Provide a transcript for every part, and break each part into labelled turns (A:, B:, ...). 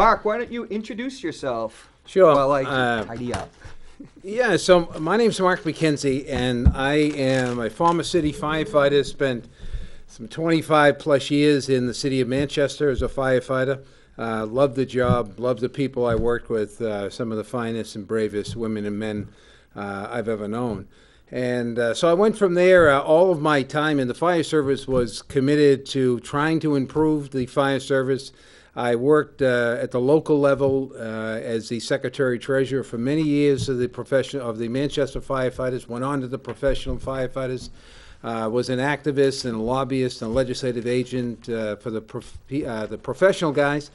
A: Mark, why don't you introduce yourself?
B: Sure.
A: While I tidy up.
B: Yeah, so my name's Mark MacKenzie, and I am a former city firefighter, spent some 25 plus years in the city of Manchester as a firefighter. Love the job, love the people I worked with, some of the finest and bravest women and men I've ever known. And so I went from there. All of my time in the fire service was committed to trying to improve the fire service. I worked at the local level as the secretary-treasurer for many years of the Manchester firefighters, went on to the professional firefighters, was an activist and a lobbyist and a legislative agent for the professional guys.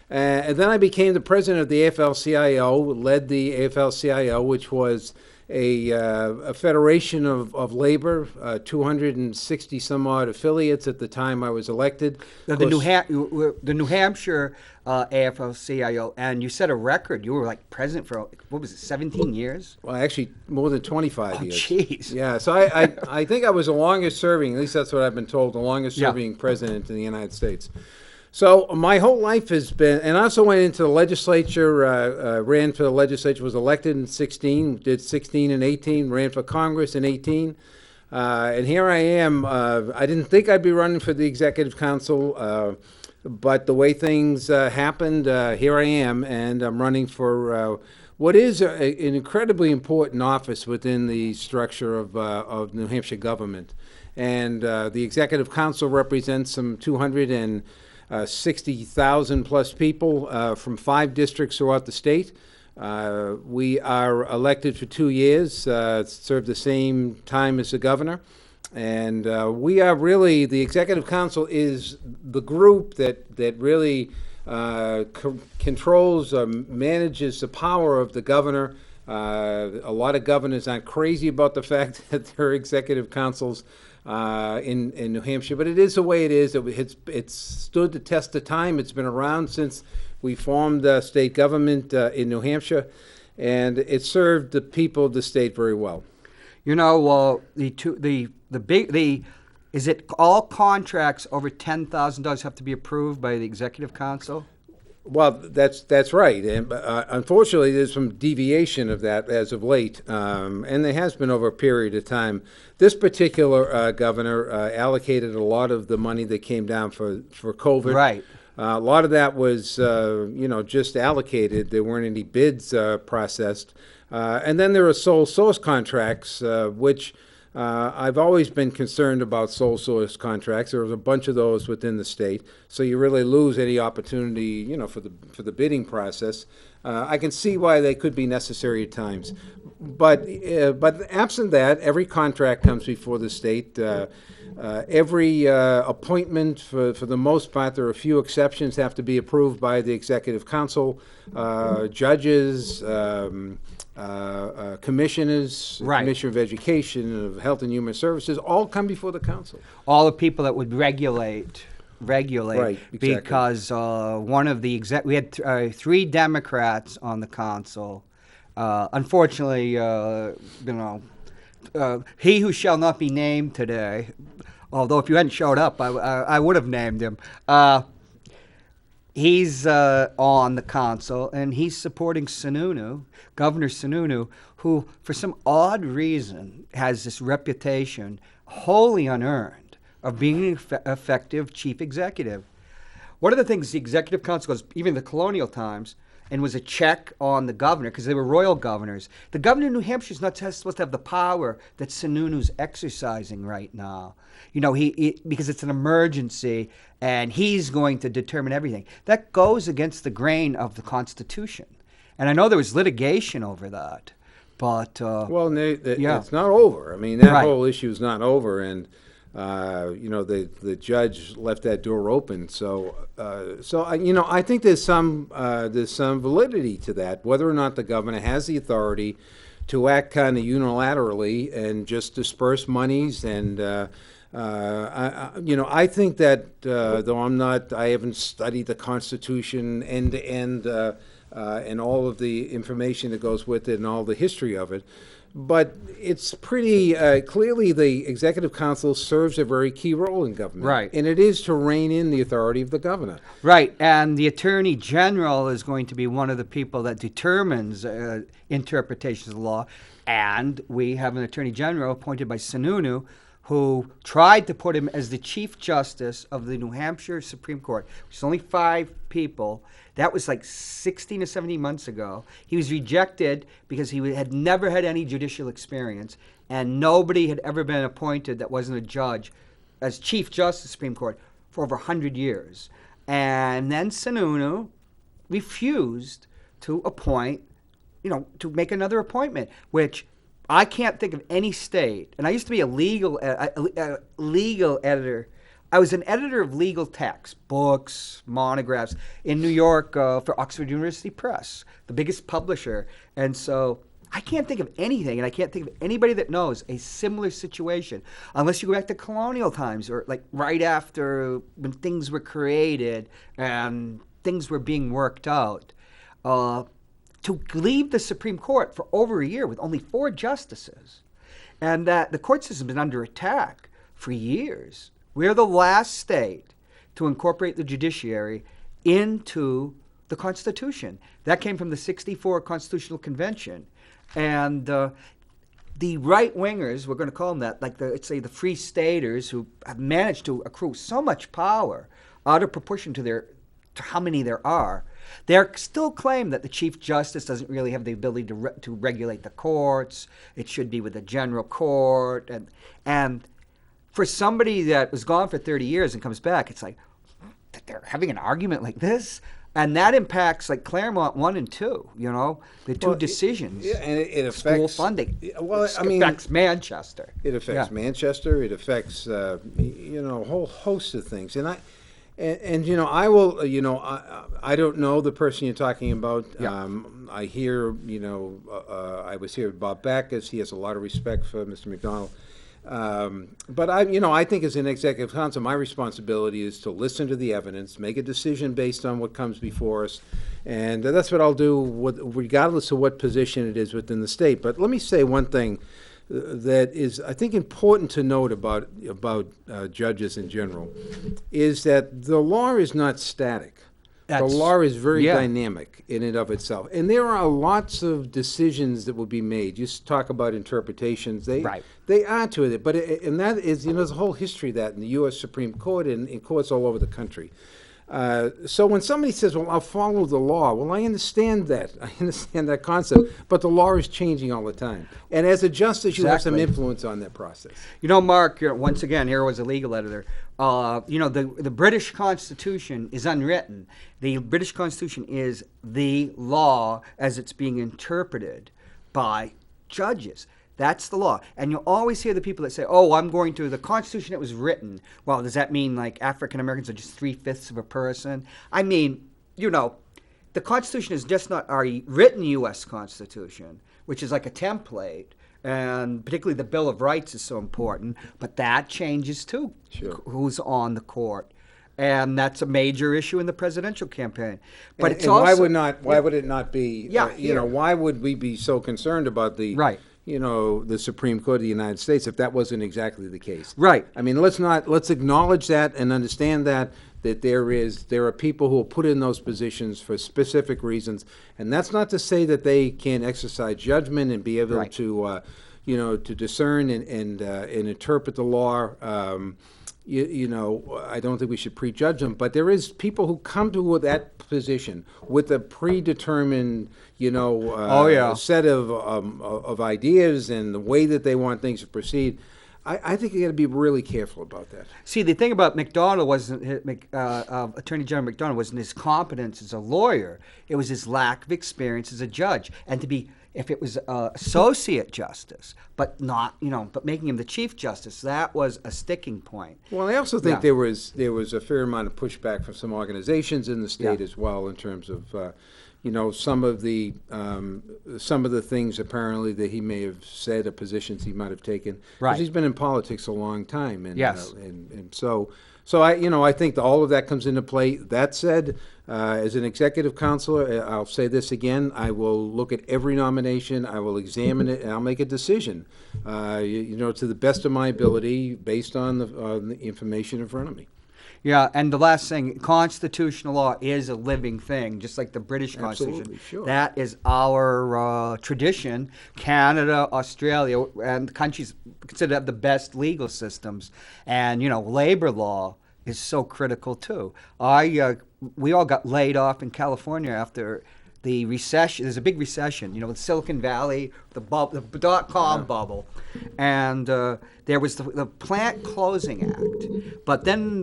B: And then I became the president of the AFL-CIO, led the AFL-CIO, which was a federation of labor, 260 some odd affiliates at the time I was elected.
A: The New Hampshire AFL-CIO, and you set a record. You were like president for, what was it, 17 years?
B: Well, actually, more than 25 years.
A: Jeez.
B: Yeah, so I think I was the longest serving, at least that's what I've been told, the longest serving president in the United States. So my whole life has been, and I also went into the legislature, ran for the legislature, was elected in 16, did 16 and 18, ran for Congress in 18. And here I am. I didn't think I'd be running for the Executive Council, but the way things happened, here I am, and I'm running for what is an incredibly important office within the structure of New Hampshire government. And the Executive Council represents some 260,000 plus people from 5 districts throughout the state. We are elected for 2 years, serve the same time as the governor. And we are really, the Executive Council is the group that really controls or manages the power of the governor. A lot of governors aren't crazy about the fact that there are executive councils in New Hampshire, but it is the way it is. It's stood the test of time. It's been around since we formed state government in New Hampshire, and it served the people of the state very well.
A: You know, is it all contracts over $10,000 have to be approved by the Executive Council?
B: Well, that's right, and unfortunately, there's some deviation of that as of late, and there has been over a period of time. This particular governor allocated a lot of the money that came down for COVID.
A: Right.
B: A lot of that was, just allocated. There weren't any bids processed, and then there are sole source contracts, which. I've always been concerned about sole source contracts. There was a bunch of those within the state, so you really lose any opportunity, for the bidding process. I can see why they could be necessary at times, but absent that, every contract comes before the state. Every appointment, for the most part, there are a few exceptions, have to be approved by the Executive Council, judges. Commissioners,
A: right.
B: Commissioner of Education, of Health and Human Services, all come before the council.
A: All the people that would regulate,
B: right, exactly.
A: Because one of the we had 3 Democrats on the council. Unfortunately, he who shall not be named today, although if you hadn't showed up, I would have named him. He's on the council, and he's supporting Sununu, Governor Sununu, who, for some odd reason, has this reputation, wholly unearned, of being an effective chief executive. One of the things the Executive Council was, even in the colonial times, and was a check on the governor, because they were royal governors. The governor of New Hampshire is not supposed to have the power that Sununu's exercising right now. Because it's an emergency, and he's going to determine everything. That goes against the grain of the Constitution. And I know there was litigation over that, but...
B: it's not over. I mean, that
A: right.
B: whole issue is not over, and, the judge left that door open. So I think there's some validity to that, whether or not the governor has the authority to act kind of unilaterally and just disperse monies and... I think that though I haven't studied the Constitution end to end. and all of the information that goes with it and all the history of it. But it's pretty clearly the Executive Council serves a very key role in government.
A: Right.
B: And it is to rein in the authority of the governor.
A: Right, and the Attorney General is going to be one of the people that determines interpretations of the law, and we have an Attorney General appointed by Sununu who tried to put him as the Chief Justice of the New Hampshire Supreme Court, which is only 5 people. That was like 16 or 17 months ago. He was rejected because he had never had any judicial experience, and nobody had ever been appointed that wasn't a judge as Chief Justice of the Supreme Court for over 100 years. And then Sununu refused to appoint, to make another appointment, which I can't think of any state. And I used to be a legal editor. I was an editor of legal texts, books, monographs in New York for Oxford University Press, the biggest publisher. And so I can't think of anything, and I can't think of anybody that knows a similar situation, unless you go back to colonial times or like right after when things were created and things were being worked out. To leave the Supreme Court for over a year with only 4 justices, and that the court system has been under attack for years. We're the last state to incorporate the judiciary into the Constitution. That came from the '64 Constitutional Convention. And the right-wingers, we're going to call them that, like let's say the free staters who have managed to accrue so much power out of proportion to how many there are, they still claim that the Chief Justice doesn't really have the ability to regulate the courts. It should be with the general court. And for somebody that was gone for 30 years and comes back, it's like, they're having an argument like this? And that impacts like Claremont 1 and 2, the two decisions.
B: Yeah, and it affects
A: school funding.
B: Well,
A: it affects Manchester.
B: It affects Manchester. It affects a whole host of things. And I will. I don't know the person you're talking about.
A: Yeah.
B: I hear. I was here with Bob Backus. He has a lot of respect for Mr. McDonald. But I think as an executive council, my responsibility is to listen to the evidence, make a decision based on what comes before us, and that's what I'll do, regardless of what position it is within the state. But let me say one thing that is, I think, important to note about judges in general, is that the law is not static. The law is very dynamic in and of itself. And there are lots of decisions that will be made. You talk about interpretations. They are to it. But and that is, there's a whole history of that in the U.S. Supreme Court and in courts all over the country. So when somebody says, well, I'll follow the law, well, I understand that. I understand that concept. But the law is changing all the time. And as a justice, you have some influence on that process.
A: Mark, once again, here was a legal editor. The British Constitution is unwritten. The British Constitution is the law as it's being interpreted by judges. That's the law. And you'll always hear the people that say, oh, I'm going to the Constitution that was written. Well, does that mean like African Americans are just 3/5 of a person? I mean, the Constitution is just not our written U.S. Constitution, which is like a template. And particularly the Bill of Rights is so important. But that changes too, who's on the court. And that's a major issue in the presidential campaign. But it's also,
B: why would it not be? Why would we be so concerned about the the Supreme Court of the United States if that wasn't exactly the case?
A: Right.
B: I mean, let's acknowledge that and understand that there are people who are put in those positions for specific reasons, and that's not to say that they can't exercise judgment and be able to to discern and interpret the law. I don't think we should prejudge them, but there is people who come to that position with a predetermined, set of ideas and the way that they want things to proceed. I think you got to be really careful about that.
A: See, the thing about McDonald wasn't Attorney General McDonald wasn't his competence as a lawyer; it was his lack of experience as a judge, and to be. If it was associate justice, but not, but making him the chief justice, that was a sticking point.
B: Well, I also think there was a fair amount of pushback from some organizations in the state as well, in terms of, some of the things apparently that he may have said or positions he might have taken. Because he's been in politics a long time, and and so So I think all of that comes into play. That said, as an executive counselor, I'll say this again: I will look at every nomination, I will examine it, and I'll make a decision, to the best of my ability, based on the information in front of me.
A: Yeah, and the last thing, constitutional law is a living thing, just like the British Constitution.
B: Absolutely, sure.
A: That is our tradition. Canada, Australia, and countries considered to have the best legal systems. And, labor law is so critical, too. We all got laid off in California after the recession. There's a big recession, with Silicon Valley, the dot-com bubble. And there was the Plant Closing Act. But then,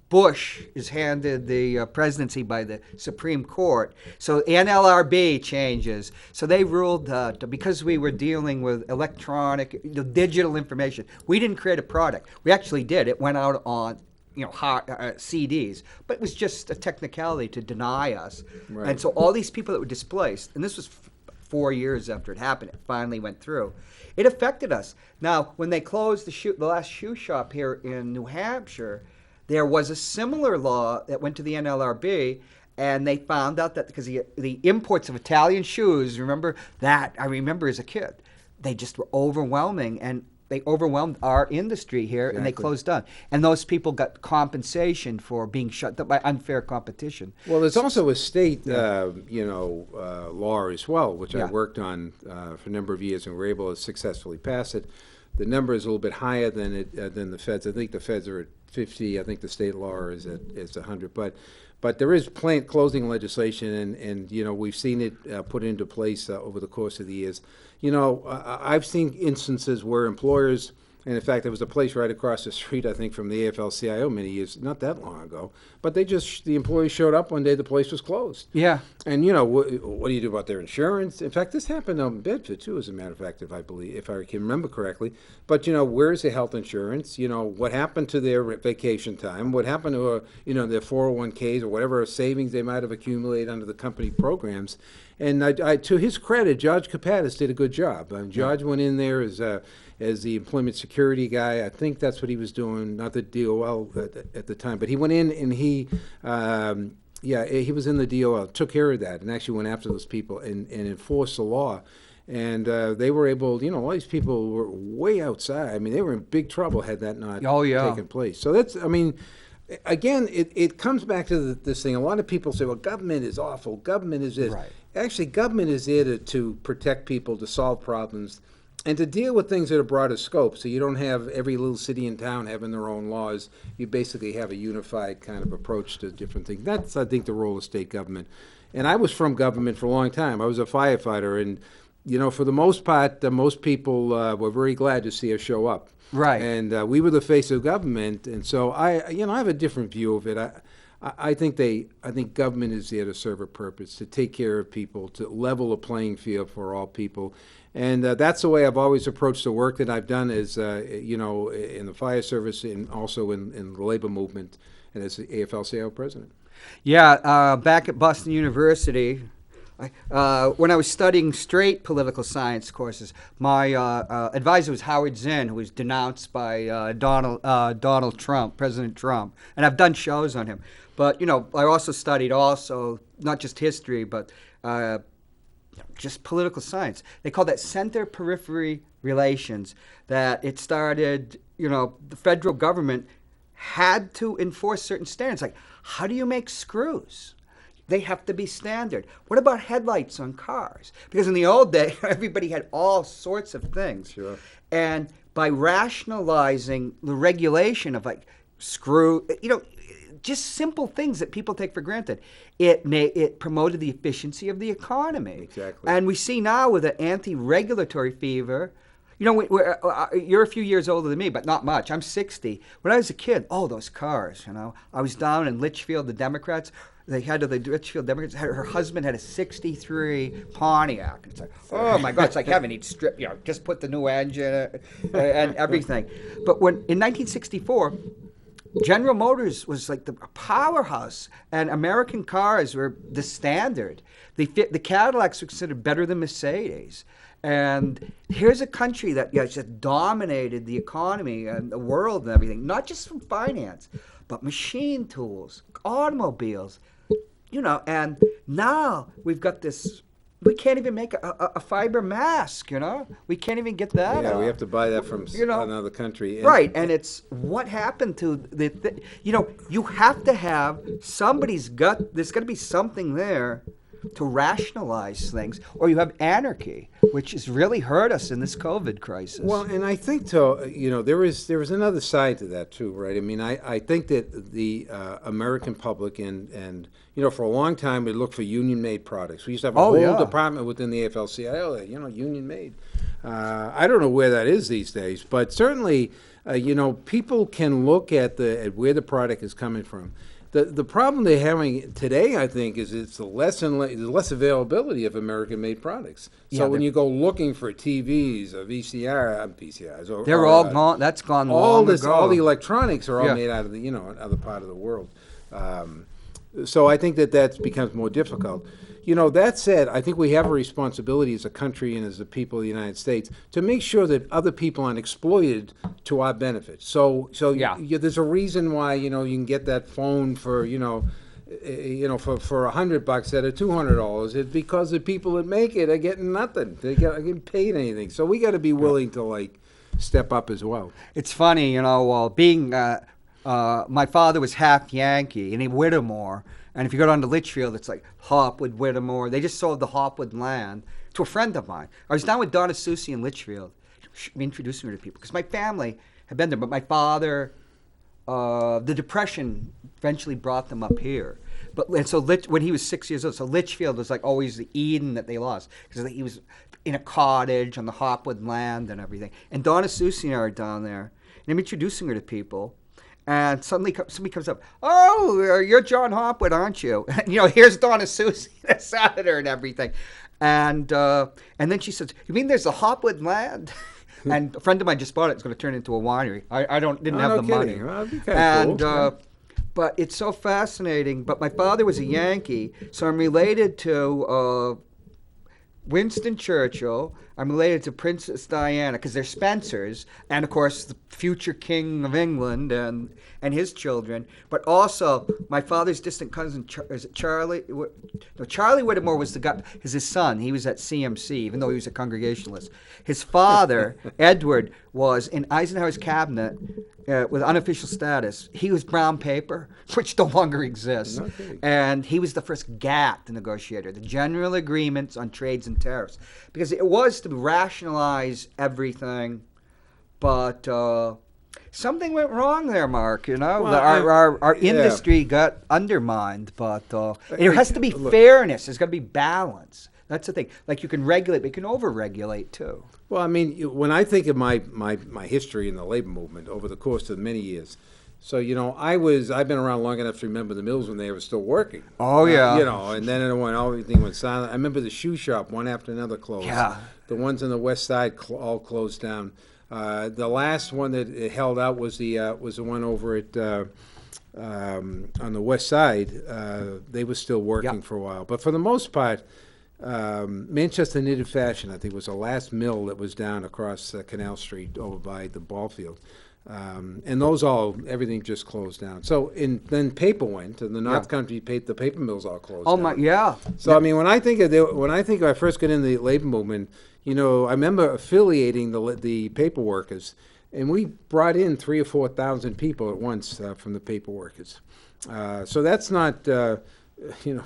A: Bush is handed the presidency by the Supreme Court. So NLRB changes. So they ruled that because we were dealing with electronic, digital information, we didn't create a product. We actually did. It went out on CDs, but it was just a technicality to deny us. Right. And so all these people that were displaced, and this was 4 years after it happened, it finally went through. It affected us. Now, when they closed the last shoe shop here in New Hampshire, there was a similar law that went to the NLRB, and they found out that because the imports of Italian shoes, I remember as a kid, they just were overwhelming, and they overwhelmed our industry here. Exactly. And they closed down. And those people got compensation for being shut down by unfair competition.
B: Well, there's also a state, law as well, which I worked on for a number of years and were able to successfully pass it. The number is a little bit higher than the feds. I think the feds are at 50. I think the state law is at 100. But there is plant closing legislation, and we've seen it put into place over the course of the years. I've seen instances where employers, and in fact, there was a place right across the street, I think, from the AFL-CIO many years, not that long ago, but the employees showed up one day, the place was closed.
A: Yeah.
B: And, what do you do about their insurance? In fact, this happened in Bedford, too, as a matter of fact, if I can remember correctly. But, where's their health insurance? What happened to their vacation time? What happened to, their 401ks or whatever savings they might have accumulated under the company programs? And to his credit, Judge Kapatis did a good job. Judge went in there as the employment security guy. I think that's what he was doing, not the DOL at the time. But he went in and he was in the DOL, took care of that, and actually went after those people and enforced the law. And they were able, all these people were way outside. I mean, they were in big trouble had that not taken place. So that's, again, it comes back to this thing. A lot of people say, well, government is awful. Government is this.
A: Right.
B: Actually, government is there to protect people, to solve problems, and to deal with things that are broader scope. So you don't have every little city and town having their own laws. You basically have a unified kind of approach to different things. That's, I think, the role of state government. And I was from government for a long time. I was a firefighter, and for the most part, most people were very glad to see us show up.
A: Right.
B: And we were the face of government, and so I have a different view of it. I think government is there to serve a purpose, to take care of people, to level a playing field for all people, and that's the way I've always approached the work that I've done. Is in the fire service and also in the labor movement, and as the AFL-CIO president.
A: Yeah, back at Boston University. When I was studying straight political science courses, my advisor was Howard Zinn, who was denounced by Donald Trump, President Trump, and I've done shows on him. But I also studied not just history, but just political science. They call that center-periphery relations. That it started, the federal government had to enforce certain standards. Like, how do you make screws? They have to be standard. What about headlights on cars? Because in the old day, everybody had all sorts of things.
B: Sure.
A: And by rationalizing the regulation of just simple things that people take for granted, it promoted the efficiency of the economy.
B: Exactly.
A: And we see now with an anti-regulatory fever. You're a few years older than me, but not much. I'm 60. When I was a kid, those cars, I was down in Litchfield, the Democrats. The Litchfield Democrats, her husband had a 63 Pontiac. It's like, oh my God, it's like heaven. He'd strip, just put the new engine and everything. But in 1964, General Motors was like the powerhouse, and American cars were the standard. The Cadillacs were considered better than Mercedes. And here's a country that just dominated the economy and the world and everything, not just from finance, but machine tools, automobiles, and now we've got this. We can't even make a fiber mask, We can't even get that.
B: Yeah, we have to buy that from another country.
A: Right, and it's what happened to you have to have somebody's gut. There's got to be something there to rationalize things, or you have anarchy, which has really hurt us in this COVID crisis.
B: Well, and I think there is another side to that too, right? I mean, I think that the American public and for a long time we looked for union-made products. We used to have a whole department within the AFL-CIO, union-made. I don't know where that is these days, but certainly, people can look at where the product is coming from. The problem they're having today, I think, is it's the less availability of American-made products. So when you go looking for TVs or VCRs,
A: they're all gone. That's gone long ago.
B: All the electronics are all made out of the other part of the world. So I think that becomes more difficult. That said, I think we have a responsibility as a country and as the people of the United States to make sure that other people aren't exploited to our benefit. So there's a reason why you can get that phone for for $100 at a $200. It's because the people that make it are getting nothing. They're getting paid anything. So we got to be willing to step up as well.
A: It's funny, being my father was half Yankee and he Whittemore. And if you go down to Litchfield, it's like Hopwood, Whittemore. They just sold the Hopwood land to a friend of mine. I was down with Donna Susi in Litchfield, introducing her to people, because my family had been there. But my father, the Depression eventually brought them up here. And so when he was 6 years old, so Litchfield was like always the Eden that they lost, because he was in a cottage on the Hopwood land and everything. And Donna Susi and I are down there, and I'm introducing her to people. And suddenly somebody comes up, "Oh, you're Jon Hopwood, aren't you?" And, here's Donna Susi, the senator and everything. And then she says, "You mean there's a Hopwood land?" And a friend of mine just bought it. It's going to turn into a winery. I didn't have the money.
B: Well, that'd be kind of cool.
A: But it's so fascinating. But my father was a Yankee, so I'm related to Winston Churchill. I'm related to Princess Diana because they're Spencers, and of course the future King of England and his children. But also my father's distant cousin, is it Charlie? No, Charlie Whittemore was the guy. Is his son? He was at CMC, even though he was a Congregationalist. His father, Edward, was in Eisenhower's cabinet with unofficial status. He was brown paper, which no longer exists.
B: Okay.
A: And he was the first GATT negotiator, the General Agreements on Trades and Tariffs, because it was to rationalize everything. But something went wrong there, Mark.
B: Well,
A: our industry got undermined. But there has to be fairness. There's got to be balance. That's the thing. Like you can regulate, but you can over-regulate too.
B: Well, I mean, when I think of my history in the labor movement over the course of many years, so I've been around long enough to remember the mills when they were still working.
A: Oh yeah.
B: And then everything went silent. I remember the shoe shop one after another closed.
A: Yeah.
B: The ones on the west side all closed down. The last one that it held out was the one over at on the west side. They were still working for a while, but for the most part. Manchester Knitted Fashion, I think, was the last mill that was down across Canal Street over by the ball field. And everything just closed down. So then paper went, and the North Country the paper mills all closed down.
A: Oh my, yeah.
B: So I mean, when I think I first got into the labor movement, I remember affiliating the paper workers, and we brought in 3,000 or 4,000 people at once from the paper workers. So that's not.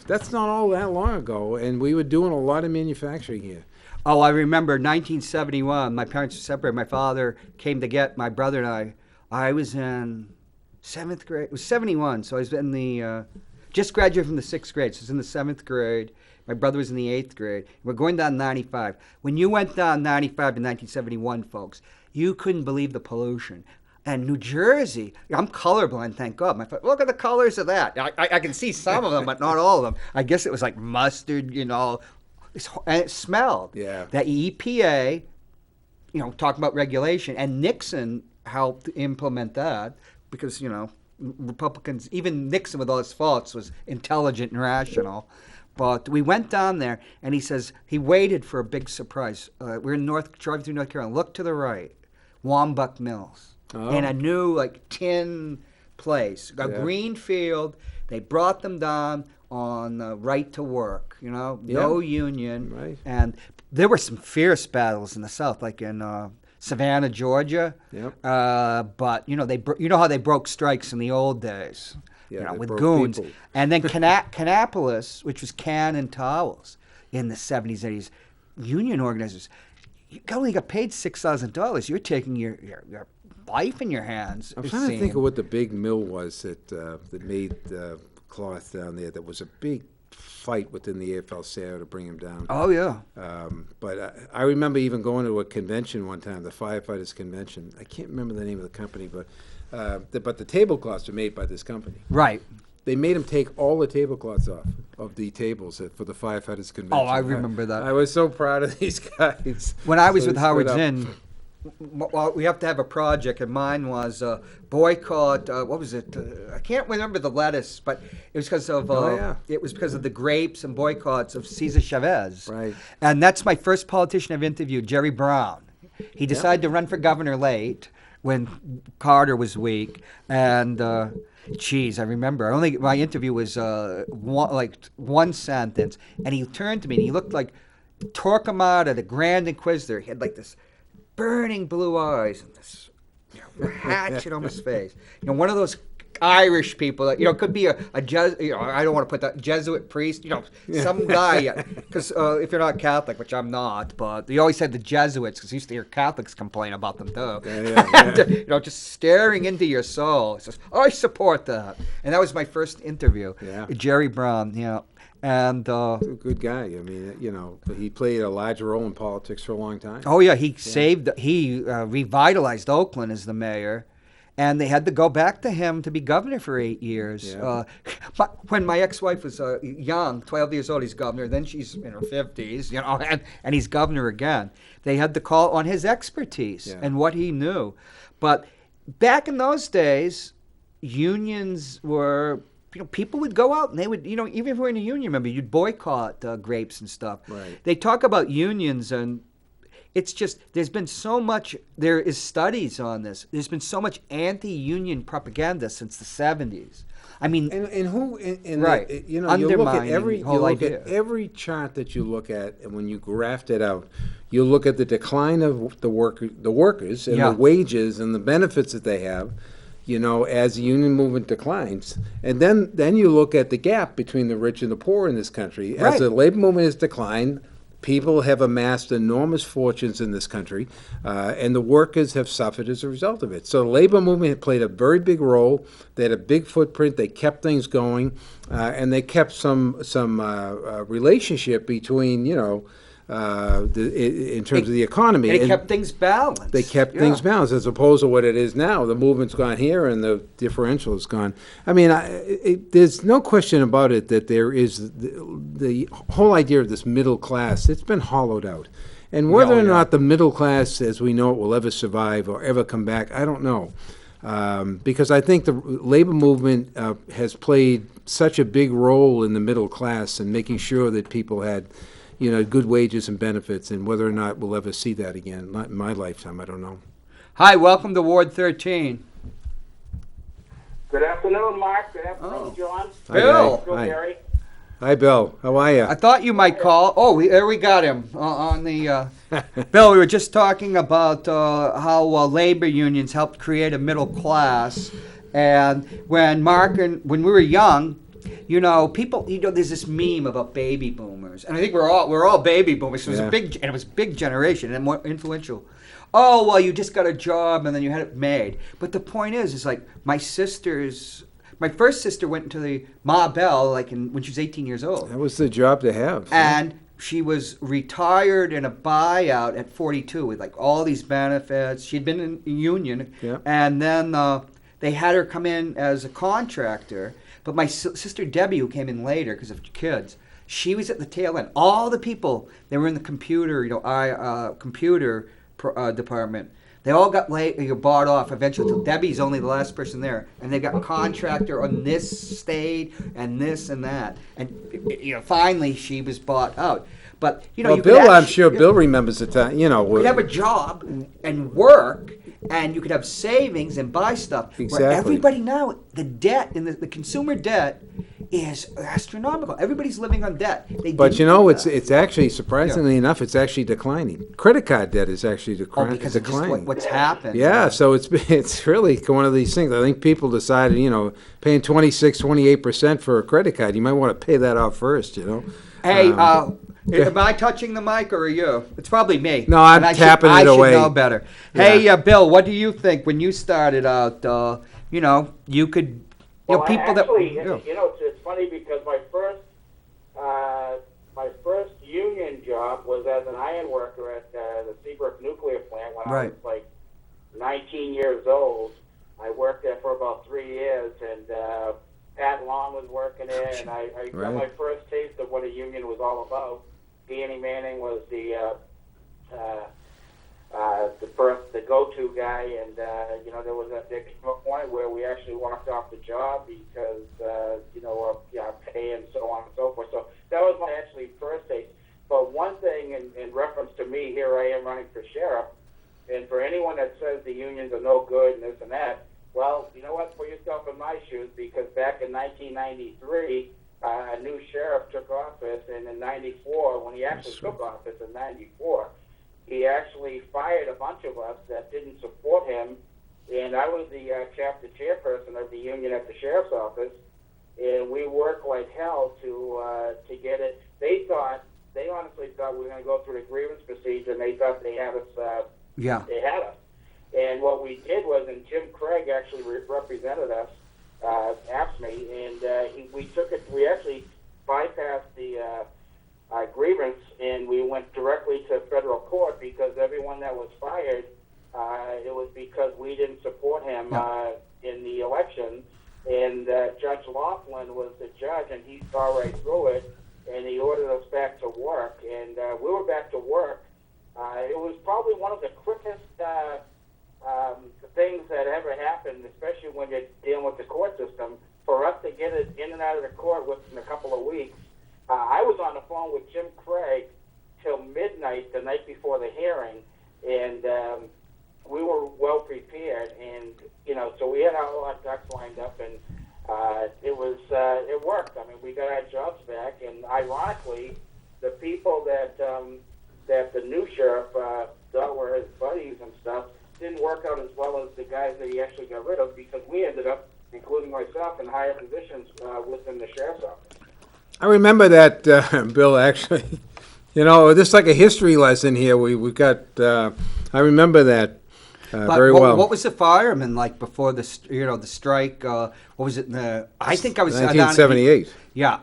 B: That's not all that long ago, and we were doing a lot of manufacturing here.
A: Oh, I remember 1971. My parents were separated. My father came to get my brother and I. I was in 7th grade. It was 71, so I was in the just graduated from the 6th grade. So I was in the 7th grade. My brother was in the 8th grade. We're going down 95. When you went down 95 in 1971, folks, you couldn't believe the pollution. And New Jersey, I'm colorblind, thank God. Look at the colors of that. I can see some of them, but not all of them. I guess it was like mustard, and it smelled.
B: Yeah.
A: The EPA, talking about regulation, and Nixon helped implement that because, Republicans, even Nixon with all his faults, was intelligent and rational. But we went down there, and he says he waited for a big surprise. We're in driving through North Carolina. Look to the right, Wambuck Mills, in a new tin place, a green field. They brought them down on right to work. No union,
B: right.
A: And there were some fierce battles in the South, like in Savannah, Georgia.
B: Yep.
A: But they how they broke strikes in the old days.
B: Yeah,
A: With goons.
B: People.
A: And then Kannapolis, which was can and towels in the 70s, 80s, union organizers, you only got paid $6,000. You're taking your life in your hands.
B: I'm trying to think of what the big mill was that made cloth down there. That was a big fight within the AFL-CIO to bring him down.
A: Oh, yeah.
B: But I remember even going to a convention one time, the firefighters convention. I can't remember the name of the company, but the tablecloths were made by this company.
A: Right.
B: They made him take all the tablecloths off of the tables for the firefighters convention.
A: Oh, I remember that.
B: I was so proud of these guys.
A: When I was with Howard Zinn, we have to have a project, and mine was boycott. What was it? I can't remember the lettuce, but it was because of it was because of the grapes and boycotts of Cesar Chavez.
B: Right.
A: And that's my first politician I've interviewed, Jerry Brown. He decided to run for governor late when Carter was weak, and I remember. My interview was one sentence, and he turned to me and he looked like Torquemada, the Grand Inquisitor. He had this burning blue eyes and this hatchet on his face. One of those Irish people that could be a I don't want to put that Jesuit priest, some guy, because if you're not Catholic, which I'm not, but you always said the Jesuits, because you used to hear Catholics complain about them too. And, just staring into your soul. It says, I support that, and that was my first interview. Jerry Brown, and
B: good guy. I mean, he played a large role in politics for a long time.
A: Oh yeah, he revitalized Oakland as the mayor. And they had to go back to him to be governor for 8 years.
B: Yeah.
A: When my ex-wife was young, 12 years old, he's governor. Then she's in her 50s, and he's governor again. They had to call on his expertise and what he knew. But back in those days, unions were, people would go out and they would, even if you were in a union, remember, you'd boycott grapes and stuff.
B: Right.
A: They talk about unions, and it's just, there is studies on this. There's been so much anti-union propaganda since the 70s. I mean,
B: right. You look at every chart that you look at, and when you graft it out, you look at the decline of the workers and the wages and the benefits that they have, as the union movement declines. And then you look at the gap between the rich and the poor in this country.
A: Right.
B: As the labor movement has declined, people have amassed enormous fortunes in this country, and the workers have suffered as a result of it. So the labor movement played a very big role. They had a big footprint. They kept things going, and they kept some relationship between, in terms of the economy.
A: They kept things balanced.
B: They kept things balanced, as opposed to what it is now. The movement's gone here, and the differential is gone. I mean, there's no question about it that there is the whole idea of this middle class. It's been hollowed out, and whether or not the middle class, as we know it, will ever survive or ever come back, I don't know, because I think the labor movement has played such a big role in the middle class and making sure that people had good wages and benefits, and whether or not we'll ever see that again. Not in my lifetime, I don't know.
A: Hi, welcome to Ward 13.
C: Good afternoon, Mark. Good afternoon, John.
A: Bill.
C: Bill Barry.
B: Hi, Bill. How are you?
A: I thought you might call. Oh, there we got him on the... Bill, we were just talking about how labor unions helped create a middle class. And when we were young, people, there's this meme about baby boomers, and I think we're all baby boomers. So it was a big generation and more influential. Oh, well, you just got a job and then you had it made. But the point is like my first sister went into the Ma Bell when she was 18 years old.
B: That was the job to have.
A: And she was retired in a buyout at 42 with all these benefits. She'd been in a union, and then they had her come in as a contractor. But my sister Debbie, who came in later because of kids, she was at the tail end. All the people that were in the computer, computer department, They all got bought off eventually. Till Debbie's only the last person there, and they got contractor on this stayed and this and that, and finally she was bought out. But
B: well, Bill, I'm sure Bill remembers the time. You
A: could have a job and work, and you could have savings and buy stuff.
B: Exactly.
A: Where everybody now, the debt and the consumer debt is astronomical. Everybody's living on debt.
B: But it's actually, surprisingly enough, it's actually declining. Credit card debt is actually declining.
A: Because of just what's happened.
B: Yeah, so it's really one of these things. I think people decided, paying 26-28% for a credit card, you might want to pay that off first,
A: Hey, am I touching the mic or are you? It's probably me.
B: No, I'm tapping it away.
A: I should know better.
B: Yeah.
A: Hey, Bill, what do you think when you started out? You could, people
C: actually,
A: that.
C: It's funny because my first union job was as an iron worker at the Seabrook nuclear plant when I was like 19 years old. I worked there for about 3 years, and Pat Long was working there, and I got my first taste of what a union was all about. Danny Manning was the go-to guy, and there was a point where we actually walked off the job because our pay and so on and so forth. So that was my actually first taste. But one thing in reference to me, here I am running for sheriff, and for anyone that says the unions are no good and this and that, well, you know what? Put yourself in my shoes, because back in 1993. A new sheriff took office, and in '94, when he actually took office in '94, he actually fired a bunch of us that didn't support him, and I was the chapter chairperson of the union at the sheriff's office, and we worked like hell to get it. They honestly thought we were going to go through the grievance procedure, and they thought they had us. They had us, and what we did was, and Jim Craig actually represented us. AFSCME, and we actually bypassed the grievance, and we went directly to federal court because everyone that was fired, it was because we didn't support him in the election, and Judge Laughlin was the judge, and he saw right through it, and he ordered us back to work, and we were back to work. It was probably one of the quickest things that ever happened, especially when you're dealing with the court system, for us to get it in and out of the court within a couple of weeks. I was on the phone with Jim Craig till midnight the night before the hearing, and we were well prepared, and so we had all our ducks lined up, and it worked. I mean, we got our jobs back, and ironically, the people that the new sheriff thought were his buddies and stuff didn't work out as well as the guys that he actually got rid of, because we ended up, including myself, in higher positions within the sheriff's office.
B: I remember that, Bill, actually. This is like a history lesson here. We've got, I remember that very well.
A: What was the fireman like before the strike? What was it? I think I was
B: 1978.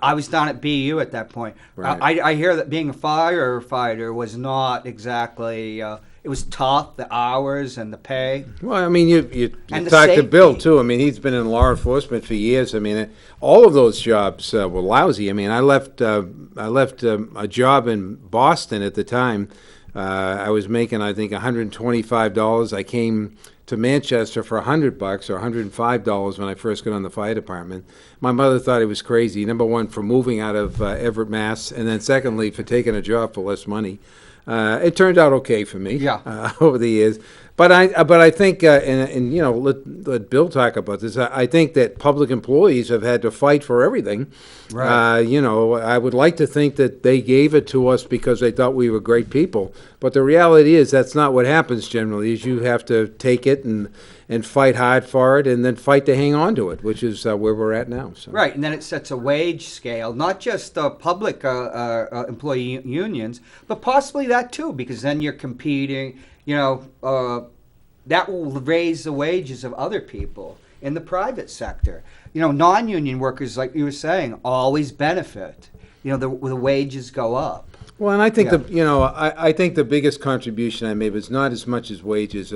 A: I was down at BU at that point.
B: Right.
A: I hear that being a firefighter was not exactly. It was tough, the hours and the pay.
B: Well, I mean, you talk to Bill too. I mean, he's been in law enforcement for years. I mean, all of those jobs were lousy. I mean, I left a job in Boston at the time. I was making, I think, $125. I came to Manchester for $100 or $105 when I first got on the fire department. My mother thought it was crazy. Number one, for moving out of Everett, Mass, and then secondly, for taking a job for less money. It turned out okay for me over the years. But I think, let Bill talk about this. I think that public employees have had to fight for everything. Right. I would like to think that they gave it to us because they thought we were great people. But the reality is that's not what happens generally. Is you have to take it and fight hard for it, and then fight to hang on to it, which is where we're at now. So.
A: Right, and then it sets a wage scale, not just public employee unions, but possibly that too, because then you're competing. That will raise the wages of other people in the private sector. Non-union workers, like you were saying, always benefit. The wages go up.
B: Well, and I think I think the biggest contribution I made was not as much as wages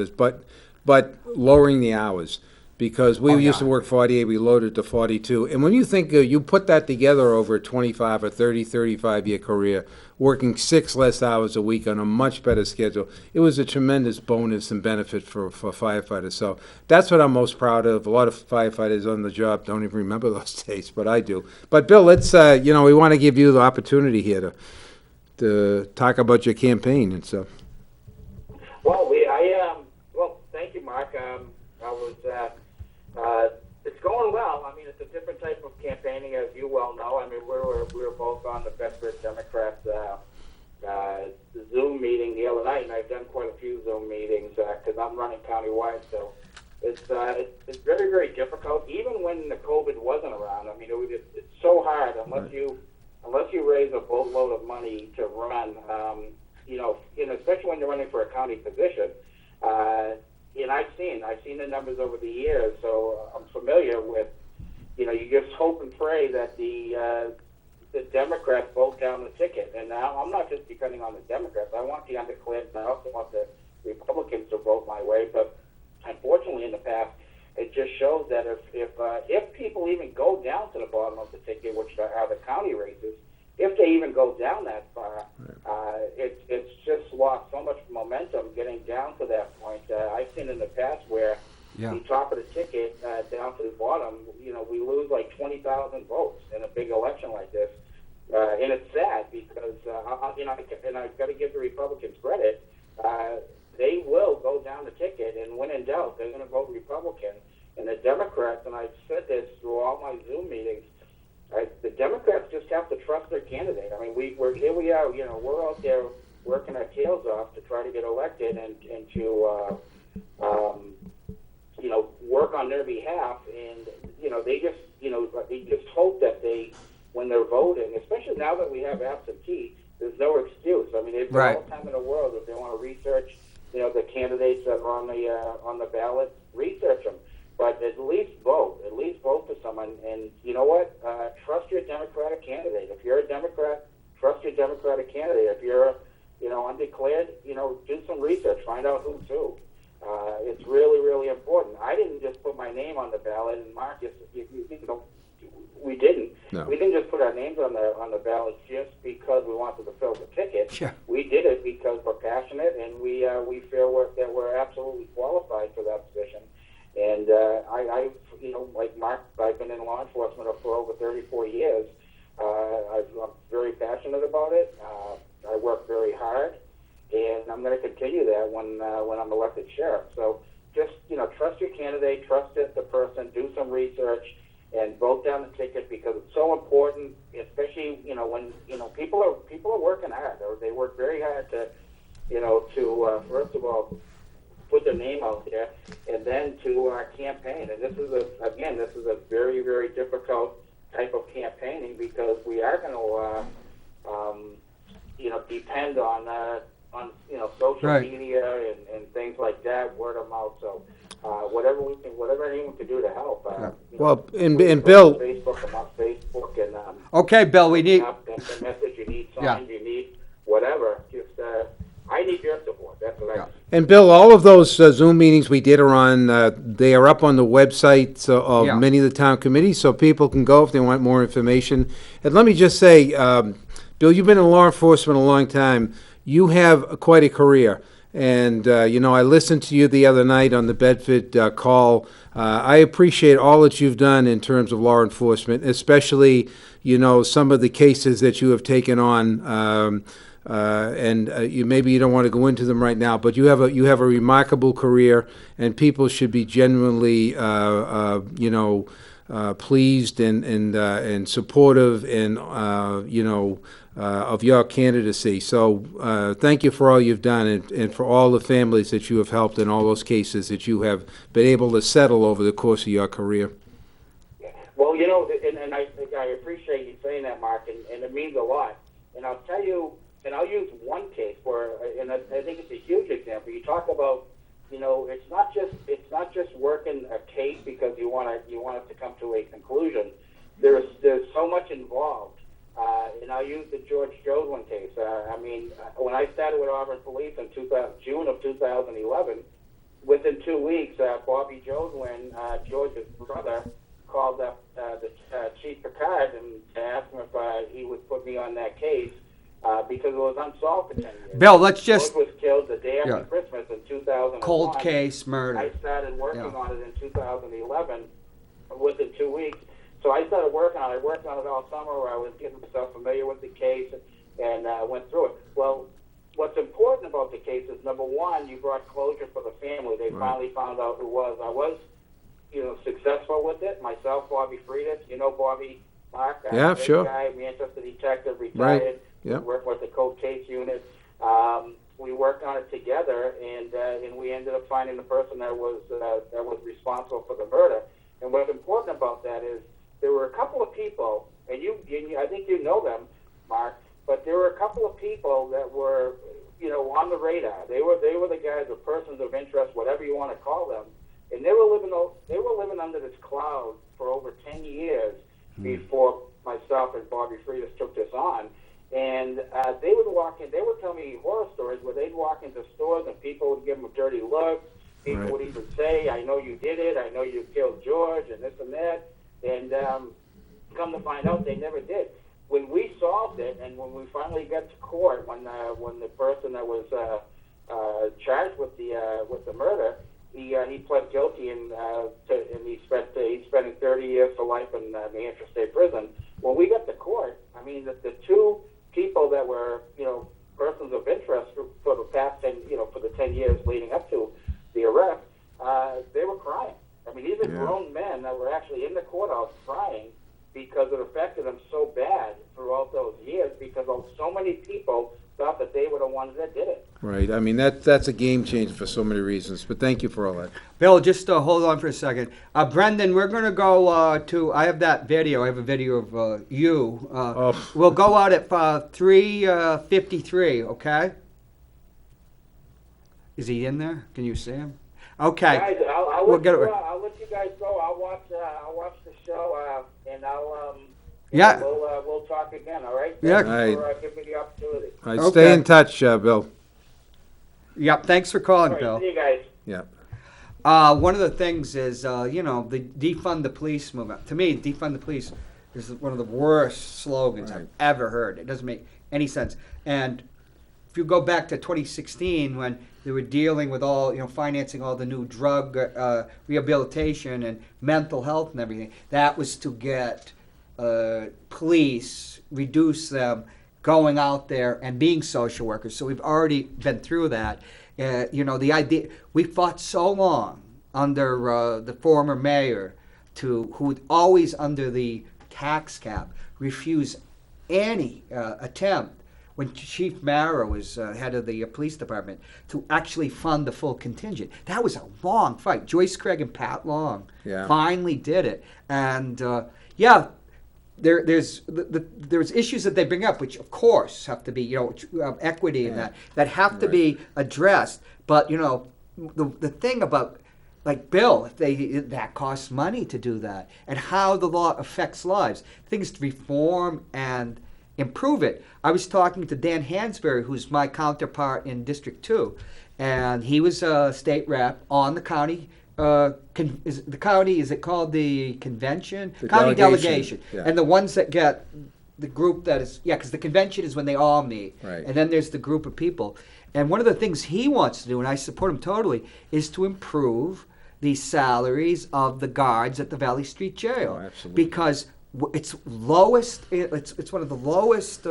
B: but lowering the hours. because we
A: Oh,
B: used to
A: yeah.
B: work 48, we loaded to 42. And when you think you put that together over a 25 or 30, 35-year career, working 6 less hours a week on a much better schedule, it was a tremendous bonus and benefit for firefighters. So that's what I'm most proud of. A lot of firefighters on the job don't even remember those days, but I do. But Bill, let's, we want to give you the opportunity here to talk about your campaign and stuff.
C: Well, thank you, Mark. It's going well. I mean, it's a different type of campaigning, as you well know. I mean, we were both on the Bedford Democrats Zoom meeting the other night, and I've done quite a few Zoom meetings because I'm running countywide. So it's very, very difficult. Even when the COVID wasn't around, I mean, it's so hard unless you raise a boatload of money to run. And especially when you're running for a county position. And I've seen the numbers over the years, so I'm familiar with, you just hope and pray that the Democrats vote down the ticket. And now I'm not just depending on the Democrats. I want the undeclared, and I also want the Republicans to vote my way. But unfortunately, in the past, it just shows that if people even go down to the bottom of the ticket, which are the county races, if they even go down that far, it's just lost so much momentum getting down to that point. I've seen in the past where the top of the ticket down to the bottom, we lose like 20,000 votes in a big election like this. And it's sad because, I've got to give the Republicans credit. They will go down the ticket, and when in doubt, they're going to vote Republican. And the Democrats, and I've said this through all my Zoom meetings, the Democrats just have to trust their candidate. I mean, here we are, we're out there working our tails off to try to get elected and to, work on their behalf. And, they just hope that when they're voting, especially now that we have absentee, there's no excuse. I mean, they've got all the time in the world if they want to research, the candidates that are on the ballot, research them. But at least vote for someone. And you know what? Trust your Democratic candidate. If you're a Democrat, trust your Democratic candidate. If you're, undeclared, do some research. Find out who's who. It's really, really important. I didn't just put my name on the ballot, and Mark, we didn't.
B: No.
C: We didn't just put our names on the ballot just because we wanted to fill the ticket.
A: Sure.
C: We did it because we're passionate, and we feel that we're absolutely qualified for that position. And I like Mark, I've been in law enforcement for over 34 years. I'm very passionate about it. I work very hard, and I'm going to continue that when I'm elected sheriff. So just trust your candidate, trust the person, do some research, and vote down the ticket because it's so important. Especially when people are working hard. They work very hard to first of all put their name out there, and then to campaign. And this is a very, very difficult type of campaigning because we are going to, depend on social media and things like that, word of mouth. So whatever anyone can do to help.
B: And Bill,
C: Facebook, I'm on Facebook, and
A: Okay, Bill, we need.
C: the message you need signed, you need whatever. Just I need your support. That's what I need.
B: And Bill, all of those Zoom meetings we did are on, they are up on the website of many of the town committees, so people can go if they want more information. And let me just say, Bill, you've been in law enforcement a long time. You have quite a career. And, I listened to you the other night on the Bedford call. I appreciate all that you've done in terms of law enforcement, especially, some of the cases that you have taken on. Maybe you don't want to go into them right now, but you have a remarkable career, and people should be genuinely, pleased and supportive and of your candidacy. So thank you for all you've done and for all the families that you have helped in all those cases that you have been able to settle over the course of your career.
C: Well, and I appreciate you saying that, Mark, and it means a lot. And I'll tell you. And I'll use one case and I think it's a huge example. You talk about, it's not just working a case because you want it to come to a conclusion. There's so much involved. And I'll use the George Jodwin case. When I started with Auburn Police in June of 2011, within 2 weeks, Bobby Jodwin, George's brother, called up the Chief Picard and asked him if he would put me on that case because it was unsolved for 10 years.
A: Bill, let's just...
C: George was killed the day after
A: Yeah.
C: Christmas in 2001.
A: Cold case murder.
C: I started working
A: Yeah.
C: on it in 2011 within 2 weeks. So I started working on it. I worked on it all summer where I was getting myself familiar with the case and went through it. Well, what's important about the case is, number one, you brought closure for the family. They finally found out who was. I was, successful with it. Myself, Bobby Freitas. You know Bobby, Mark?
B: Yeah,
C: great
B: sure.
C: Guy, Manchester detective, retired.
B: Right. Yep.
C: Worked with the cold case unit. We worked on it together, and we ended up finding the person that was responsible for the murder. And what's important about that is there were a couple of people, and I think you know them, Mark, but there were a couple of people that were, on the radar. They were the guys, the persons of interest, whatever you want to call them, and they were living under this cloud for over 10 years before myself and Bobby Freitas took this on. And they would walk in. They would tell me horror stories where they'd walk into stores and people would give them dirty looks. People would even say, "I know you did it. I know you killed George," and this and that. And come to find out, they never did. When we solved it, and when we finally got to court, when the person that was charged with the murder, he pled guilty, and he's spending 30 years to life in the Hampshire State Prison. When we got to court, I mean, the two people that were persons of interest for the past 10 for the 10 years leading up to the arrest, they were crying. I mean, these are grown men that were actually in the courthouse crying because it affected them so bad throughout those years because so many people thought that they were the ones that did it.
B: Right. I mean, that's a game changer for so many reasons. But thank you for all that.
A: Bill, just hold on for a second. Brendan, we're going to go to, I have that video. I have a video of you. We'll go out at 3:53, okay? Is he in there? Can you see him? Okay.
C: Guys, I'll let you guys go. I'll watch the show, and we'll talk again. All right.
A: Yeah.
C: Thanks for giving me the opportunity.
B: All right, stay in touch, Bill.
A: Yep. Thanks for calling,
C: All right,
A: Bill.
C: see you guys.
B: Yeah.
A: One of the things is, the defund the police movement. To me, defund the police is one of the worst slogans I've ever heard. It doesn't make any sense. And if you go back to 2016 when they were dealing with all, financing all the new drug rehabilitation and mental health and everything, that was to get police, reduce them going out there and being social workers. So we've already been through that. The idea, we fought so long under the former mayor who always under the tax cap refused any attempt when Chief Mara was head of the police department to actually fund the full contingent. That was a long fight. Joyce Craig and Pat Long finally did it. And there's issues that they bring up, which of course have to be, equity and that have to be addressed. But the thing about, like Bill, that costs money to do that, and how the law affects lives, things to reform and improve it. I was talking to Dan Hansberry, who's my counterpart in District 2, and he was a state rep on the county. Is it called the convention?
B: The
A: county delegation.
B: Yeah.
A: And the ones that get the group that is, because the convention is when they all meet.
B: Right.
A: And then there's the group of people. And one of the things he wants to do, and I support him totally, is to improve the salaries of the guards at the Valley Street Jail.
B: Oh, absolutely.
A: Because it's lowest. It's one of the lowest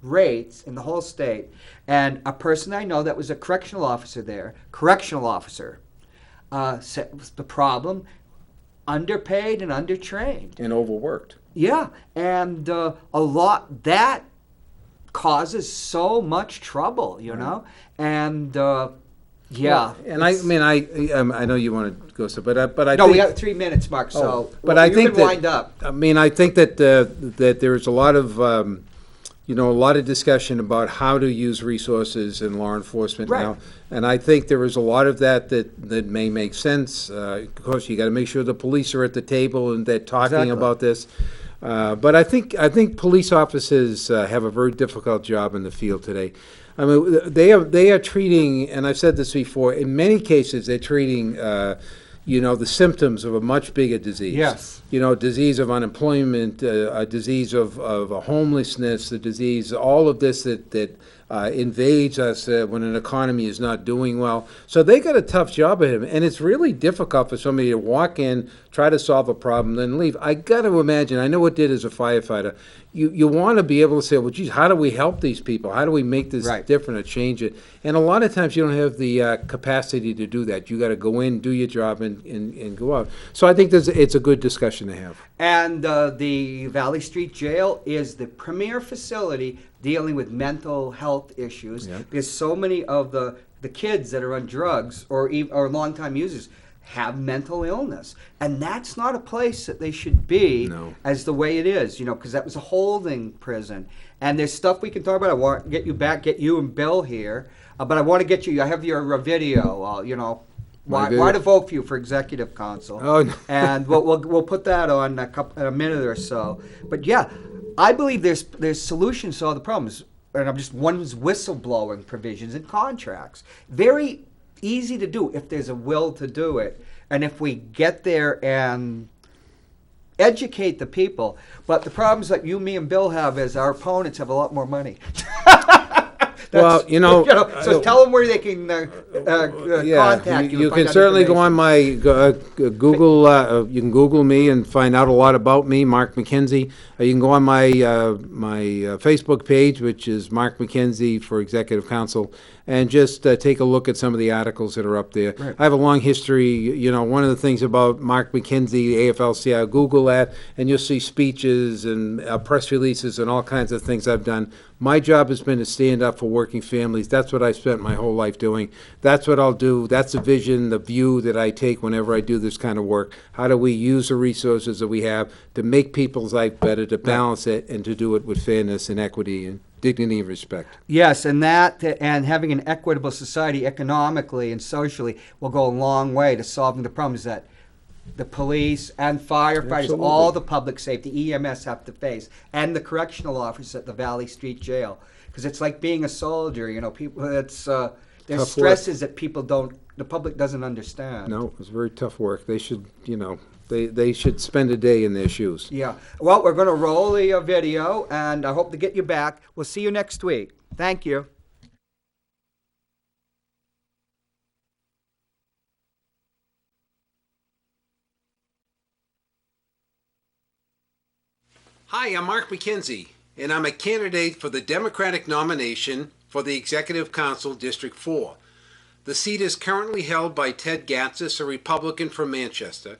A: rates in the whole state. And a person I know that was a correctional officer said the problem: underpaid and undertrained
B: And overworked.
A: Yeah, and a lot that causes so much trouble, and
B: And I know you want to go so, but I
A: no,
B: think,
A: we have 3 minutes, Mark. So,
B: but I think
A: you can wind up.
B: I mean, I think that that there's a lot of a lot of discussion about how to use resources in law enforcement
A: Right.
B: now, and I think there is a lot of that may make sense. Of course, you got to make sure the police are at the table and they're talking about this. But I think police officers have a very difficult job in the field today. I mean, they are treating, and I've said this before, in many cases, they're treating, the symptoms of a much bigger disease.
A: Yes.
B: Disease of unemployment, a disease of homelessness, the disease, all of this that invades us when an economy is not doing well. So they got a tough job at him, and it's really difficult for somebody to walk in, try to solve a problem, then leave. I got to imagine, I know what did as a firefighter, you want to be able to say, well, geez, how do we help these people? How do we make this different or change it? And a lot of times you don't have the capacity to do that. You got to go in, do your job, and go out. So I think it's a good discussion to have.
A: And the Valley Street Jail is the premier facility dealing with mental health issues, because so many of the kids that are on drugs or longtime users have mental illness, and that's not a place that they should be as the way it is, because that was a holding prison. And there's stuff we can talk about. I want to get you and Bill here, but I want to get you. I have your video. Why to vote for you for executive council?
B: Oh, no.
A: And we'll put that on in a minute or so. But yeah, I believe there's solutions to all the problems. And one is whistleblowing provisions and contracts. Very easy to do if there's a will to do it, and if we get there and educate the people. But the problems that you, me, and Bill have is our opponents have a lot more money.
B: Well,
A: so tell them where they can contact you.
B: You can certainly go on my Google. You can Google me and find out a lot about me, Mark MacKenzie. You can go on my Facebook page, which is Mark MacKenzie for Executive Council, and just take a look at some of the articles that are up there.
A: Right.
B: I have a long history. One of the things about Mark MacKenzie, AFL-CIO, Google that, and you'll see speeches and press releases and all kinds of things I've done. My job has been to stand up for working families. That's what I spent my whole life doing. That's what I'll do. That's the vision, the view that I take whenever I do this kind of work. How do we use the resources that we have to make people's life better, to balance it, and to do it with fairness and equity and dignity and respect?
A: Yes, and having an equitable society economically and socially will go a long way to solving the problems that the police and firefighters,
B: Absolutely.
A: all the public safety, EMS have to face, and the correctional officers at the Valley Street Jail. Because it's like being a soldier, people. There's
B: Tough
A: stresses that the public doesn't understand.
B: No, it's very tough work. They should, they should spend a day in their shoes.
A: Yeah. Well, we're going to roll the video, and I hope to get you back. We'll see you next week. Thank you.
B: Hi, I'm Mark MacKenzie, and I'm a candidate for the Democratic nomination for the Executive Council District 4. The seat is currently held by Ted Gatsis, a Republican from Manchester.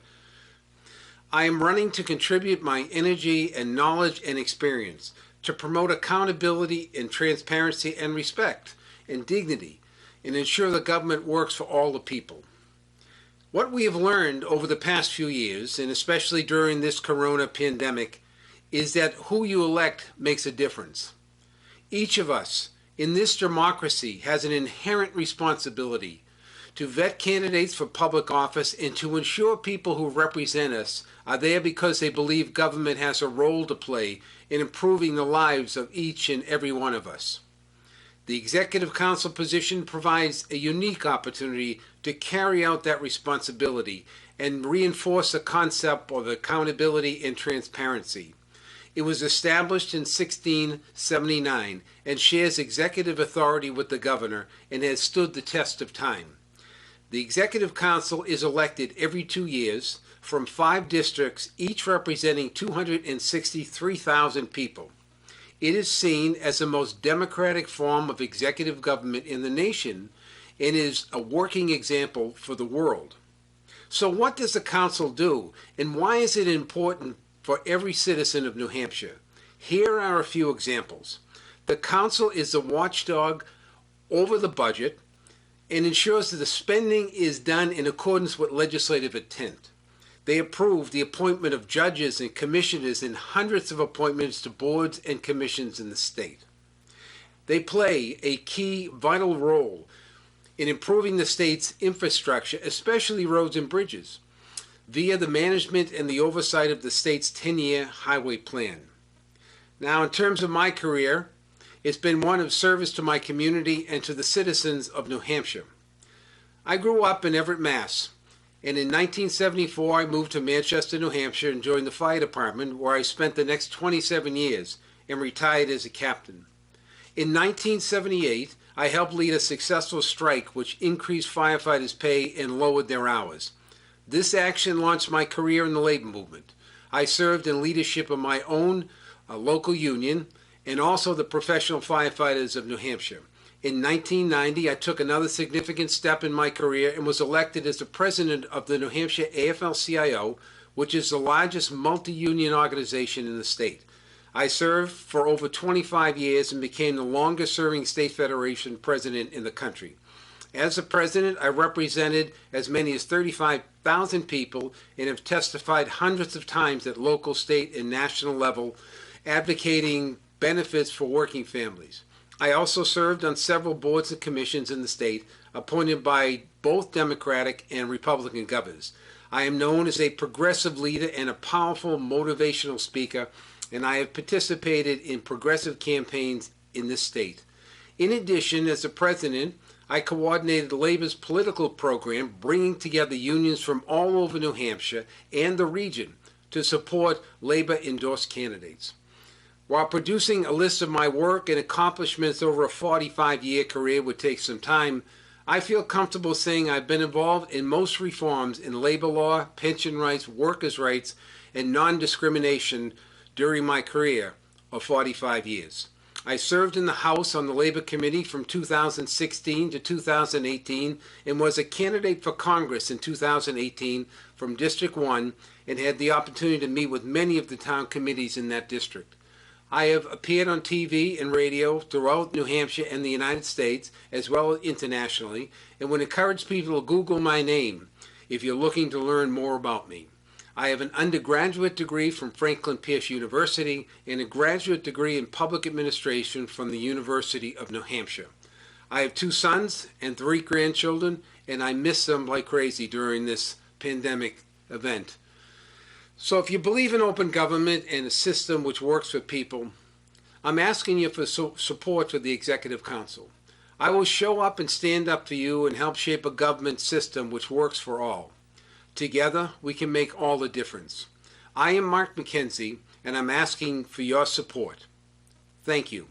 B: I am running to contribute my energy and knowledge and experience to promote accountability and transparency and respect and dignity and ensure the government works for all the people. What we have learned over the past few years, and especially during this corona pandemic, is that who you elect makes a difference. Each of us in this democracy has an inherent responsibility to vet candidates for public office and to ensure people who represent us are there because they believe government has a role to play in improving the lives of each and every one of us. The Executive Council position provides a unique opportunity to carry out that responsibility and reinforce the concept of accountability and transparency. It was established in 1679 and shares executive authority with the governor and has stood the test of time. The Executive Council is elected every 2 years from 5 districts, each representing 263,000 people. It is seen as the most democratic form of executive government in the nation and is a working example for the world. So what does the council do, and why is it important for every citizen of New Hampshire? Here are a few examples. The council is the watchdog over the budget and ensures that the spending is done in accordance with legislative intent. They approve the appointment of judges and commissioners and hundreds of appointments to boards and commissions in the state. They play a key, vital role in improving the state's infrastructure, especially roads and bridges, via the management and the oversight of the state's 10-year highway plan. Now, in terms of my career, It's been one of service to my community and to the citizens of New Hampshire. I grew up in Everett, Mass., and in 1974 I moved to Manchester, New Hampshire and joined the fire department, where I spent the next 27 years and retired as a captain. In 1978, I helped lead a successful strike which increased firefighters' pay and lowered their hours. This action launched my career in the labor movement. I served in leadership of my own local union and also the Professional Firefighters of New Hampshire. In 1990, I took another significant step in my career and was elected as the president of the New Hampshire AFL-CIO, which is the largest multi-union organization in the state. I served for over 25 years and became the longest-serving state federation president in the country. As the president, I represented as many as 35,000 people and have testified hundreds of times at local, state, and national level, advocating benefits for working families. I also served on several boards and commissions in the state, appointed by both Democratic and Republican governors. I am known as a progressive leader and a powerful motivational speaker, and I have participated in progressive campaigns in this state. In addition, as the president, I coordinated Labor's political program, bringing together unions from all over New Hampshire and the region to support Labor-endorsed candidates. While producing a list of my work and accomplishments over a 45-year career would take some time, I feel comfortable saying I've been involved in most reforms in labor law, pension rights, workers' rights, and non-discrimination during my career of 45 years. I served in the House on the Labor Committee from 2016 to 2018 and was a candidate for Congress in 2018 from District 1 and had the opportunity to meet with many of the town committees in that district. I have appeared on TV and radio throughout New Hampshire and the United States, as well as internationally, and would encourage people to Google my name if you're looking to learn more about me. I have an undergraduate degree from Franklin Pierce University and a graduate degree in public administration from the University of New Hampshire. I have 2 sons and 3 grandchildren, and I miss them like crazy during this pandemic event. So if you believe in open government and a system which works for people, I'm asking you for support for the Executive Council. I will show up and stand up for you and help shape a government system which works for all. Together, we can make all the difference. I am Mark MacKenzie, and I'm asking for your support. Thank you.